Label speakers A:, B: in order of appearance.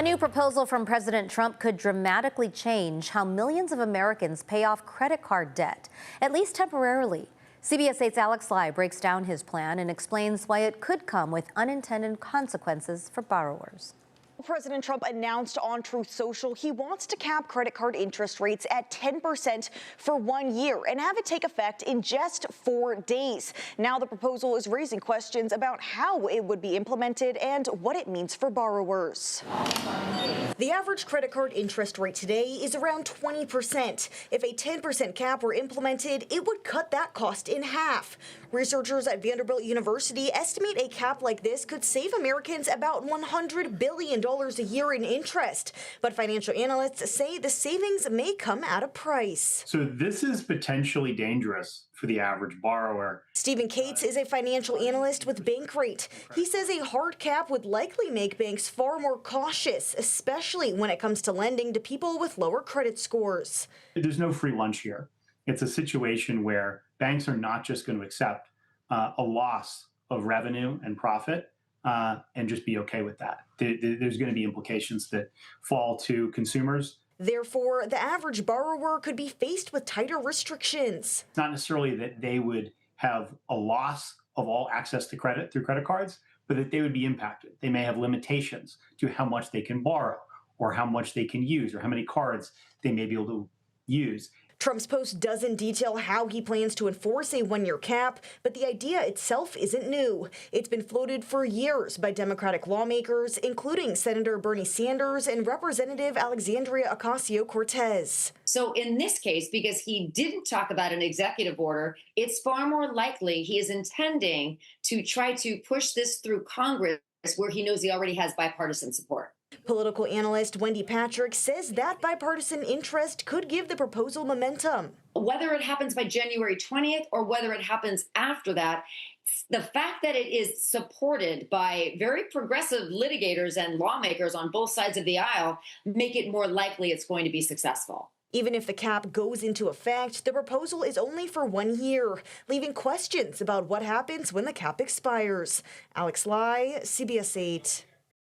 A: A new proposal from President Trump could dramatically change how millions of Americans pay off credit card debt, at least temporarily. CBS 8's Alex Lai breaks down his plan and explains why it could come with unintended consequences for borrowers.
B: President Trump announced on Truth Social he wants to cap credit card interest rates at 10% for 1 year and have it take effect in just 4 days. Now the proposal is raising questions about how it would be implemented and what it means for borrowers. The average credit card interest rate today is around 20%. If a 10% cap were implemented, it would cut that cost in half. Researchers at Vanderbilt University estimate a cap like this could save Americans about $100 billion a year in interest. But financial analysts say the savings may come at a price.
C: So this is potentially dangerous for the average borrower.
B: Stephen Cates is a financial analyst with Bankrate. He says a hard cap would likely make banks far more cautious, especially when it comes to lending to people with lower credit scores.
C: There's no free lunch here. It's a situation where banks are not just going to accept a loss of revenue and profit and just be okay with that. There's going to be implications that fall to consumers.
B: Therefore, the average borrower could be faced with tighter restrictions.
C: It's not necessarily that they would have a loss of all access to credit through credit cards, but that they would be impacted. They may have limitations to how much they can borrow or how much they can use or how many cards they may be able to use.
B: Trump's post doesn't detail how he plans to enforce a 1-year cap, but the idea itself isn't new. It's been floated for years by Democratic lawmakers, including Senator Bernie Sanders and Representative Alexandria Ocasio-Cortez.
D: So in this case, because he didn't talk about an executive order, it's far more likely he is intending to try to push this through Congress, where he knows he already has bipartisan support.
B: Political analyst Wendy Patrick says that bipartisan interest could give the proposal momentum.
D: Whether it happens by January 20th or whether it happens after that, the fact that it is supported by very progressive litigators and lawmakers on both sides of the aisle make it more likely it's going to be successful.
B: Even if the cap goes into effect, the proposal is only for 1 year, leaving questions about what happens when the cap expires. Alex Lai, CBS 8.